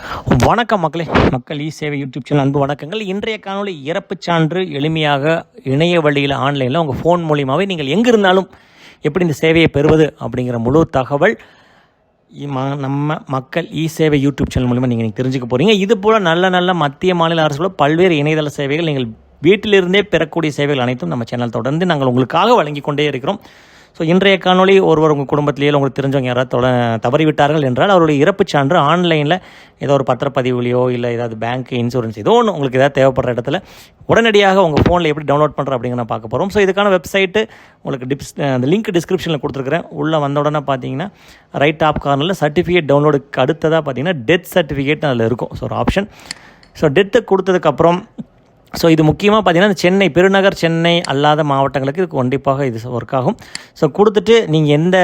வணக்கம் மக்களே, மக்கள் சேவை யூடியூப் சேனல் அன்பு வணக்கங்கள். இன்றைய காணொலி இறப்புச் சான்று எளிமையாக இணைய வழியில் ஆன்லைனில் உங்கள் ஃபோன் மூலியமாகவே நீங்கள் எங்கே இருந்தாலும் எப்படி இந்த சேவையை பெறுவது அப்படிங்கிற முழு தகவல் நம்ம மக்கள் சேவை யூடியூப் சேனல் மூலிமா நீங்கள் தெரிஞ்சுக்க போகிறீங்க. இது போல் நல்ல மத்திய மாநில அரசோட பல்வேறு இணையதள சேவைகள் நீங்கள் வீட்டிலிருந்தே பெறக்கூடிய சேவைகள் அனைத்தும் நம்ம சேனல் தொடர்ந்து நாங்கள் உங்களுக்காக வழங்கி கொண்டே இருக்கிறோம். ஸோ இன்றைய காணொலி ஒருவர் உங்கள் குடும்பத்திலேயே உங்களுக்கு தெரிஞ்சவங்க யாராவது தவறிவிட்டார்கள் என்றால் அவருடைய இறப்புச் சான்று ஆன்லைனில் ஏதோ ஒரு பத்திரப்பதிவுலையோ இல்லை ஏதாவது பேங்க் இன்சூரன்ஸ் ஏதோ ஒன்று உங்களுக்கு ஏதாவது தேவைப்படுற இடத்துல உடனடியாக உங்கள் ஃபோனில் எப்படி டவுன்லோட் பண்ணுற அப்படிங்கிற நான் பார்க்க போகிறோம். ஸோ இதுக்கான வெப்சைட்டு உங்களுக்கு அந்த லிங்க் டிஸ்கிரிப்ஷனில் கொடுத்துருக்குறேன். உள்ளே வந்த உடனே பார்த்தீங்கன்னா ரைட் டாப் கார்னரில் சர்டிஃபிகேட் டவுன்லோடுக்கு அடுத்ததாக பார்த்தீங்கன்னா டெத் சர்டிஃபிகேட் அதில் இருக்கும். ஸோ ஒரு ஆப்ஷன். ஸோ டெத்து கொடுத்ததுக்கப்புறம் இது முக்கியமாக பார்த்தீங்கன்னா சென்னை பெருநகர் சென்னை அல்லாத மாவட்டங்களுக்கு இது கண்டிப்பாக இது ஒர்க் ஆகும். ஸோ கொடுத்துட்டு நீங்கள் எந்த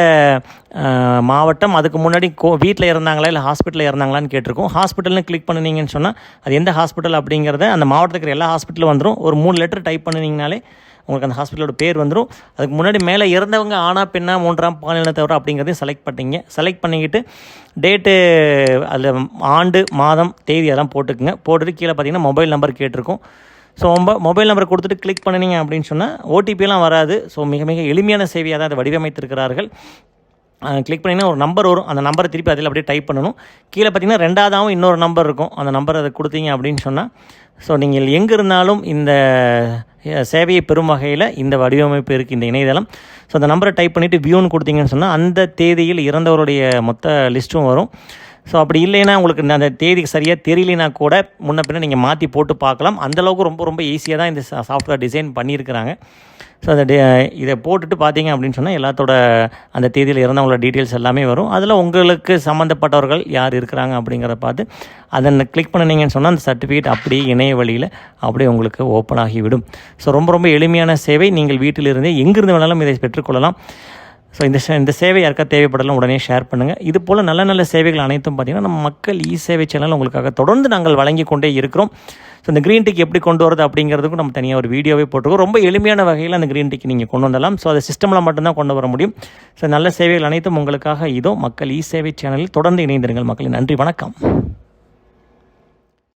மாவட்டம் அதுக்கு முன்னாடி வீட்டில் இருந்தாங்களா இல்லை ஹாஸ்பிட்டலில் இருந்தாங்களான்னு கேட்டிருக்கோம். ஹாஸ்பிட்டல்னு கிளிக் பண்ணினீங்கன்னு சொன்னால் அது எந்த ஹாஸ்பிட்டல் அப்படிங்கிறத அந்த மாவட்டத்துக்கு இருக்கிற எல்லா ஹாஸ்பிட்டலும் வந்துடும். ஒரு 3 லெட்டர் டைப் பண்ணினீங்கனாலே உங்களுக்கு அந்த ஹாஸ்பிட்டலோட பேர் வந்துடும். அதுக்கு முன்னாடி மேலே இறந்தவங்க ஆனா பெண்ணா 3ஆம் பாலினத்தவரா அப்படிங்கிறதையும் செலக்ட் பண்ணிக்கிட்டு டேட்டு அதில் ஆண்டு மாதம் தேதி அதெல்லாம் போட்டுக்குங்க. போட்டுட்டு கீழே பார்த்தீங்கன்னா மொபைல் நம்பர் கேட்டிருக்கோம். ஸோ மொபைல் நம்பரை கொடுத்துட்டு கிளிக் பண்ணினீங்க அப்படின்னு சொன்னால் ஓடிபியெல்லாம் வராது. ஸோ மிக எளிமையான சேவையாக தான் அதை வடிவமைத்திருக்கிறார்கள். கிளிக் பண்ணிங்கன்னா ஒரு நம்பர் வரும். அந்த நம்பரை திருப்பி அதில் அப்படியே டைப் பண்ணணும். கீழே பார்த்தீங்கன்னா 2ஆவதாகவும் இன்னொரு நம்பர் இருக்கும். அந்த நம்பரை அதை கொடுத்தீங்க அப்படின்னு சொன்னால் நீங்கள் எங்கே இருந்தாலும் இந்த சேவையை பெறும் வகையில் இந்த வடிவமைப்பு இருக்குது இந்த இணையதளம். ஸோ அந்த நம்பரை டைப் பண்ணிவிட்டு வியூன்னு கொடுத்தீங்கன்னு சொன்னால் அந்த தேதியில் இறந்தவருடைய மொத்த லிஸ்ட்டும் வரும். ஸோ அப்படி இல்லைன்னா உங்களுக்கு அந்த தேதிக்கு சரியாக தெரியலனா கூட முன்ன பின்ன நீங்கள் மாற்றி போட்டு பார்க்கலாம். அந்தளவுக்கு ரொம்ப ஈஸியாக தான் இந்த சாஃப்ட்வேர் டிசைன் பண்ணியிருக்கிறாங்க. ஸோ இதை போட்டுட்டு பார்த்தீங்க அப்படின்னு சொன்னால் எல்லாத்தோட அந்த தேதியில் இறந்தவங்களோட டீட்டெயில்ஸ் எல்லாமே வரும். அதில் உங்களுக்கு சம்மந்தப்பட்டவர்கள் யார் இருக்கிறாங்க அப்படிங்கிறத பார்த்து அதை கிளிக் பண்ணினீங்கன்னு சொன்னால் அந்த சர்டிஃபிகேட் அப்படியே இணைய வழியில் அப்படியே உங்களுக்கு ஓப்பன் ஆகிவிடும். ஸோ ரொம்ப எளிமையான சேவை. நீங்கள் வீட்டிலிருந்தே எங்கிருந்து வேணாலும் இதை பெற்றுக்கொள்ளலாம். ஸோ இந்த சேவை யாருக்கா தேவைப்படலாம் உடனே ஷேர் பண்ணுங்கள். இது போல் நல்ல சேவைகள் அனைத்தும் பார்த்திங்கன்னா நம்ம மக்கள் சேவை சேனல் உங்களுக்காக தொடர்ந்து நாங்கள் வழங்கி கொண்டே இருக்கிறோம். ஸோ இந்த க்ரீன் டீக்கு எப்படி கொண்டு வரது அப்படிங்கிறதுக்கும் நம்ம தனியாக ஒரு வீடியோவே போட்டிருக்கோம். ரொம்ப எளிமையான வகையில் அந்த க்ரீன் டீக்கு நீங்கள் கொண்டு வரலாம். ஸோ அதை சிஸ்டமில் மட்டும்தான் கொண்டு வர முடியும். ஸோ நல்ல சேவைகள் அனைத்தும் உங்களுக்காக இதோ மக்கள் சேவை சேனலில் தொடர்ந்து இணைந்திருங்கள் மக்கள். நன்றி, வணக்கம்.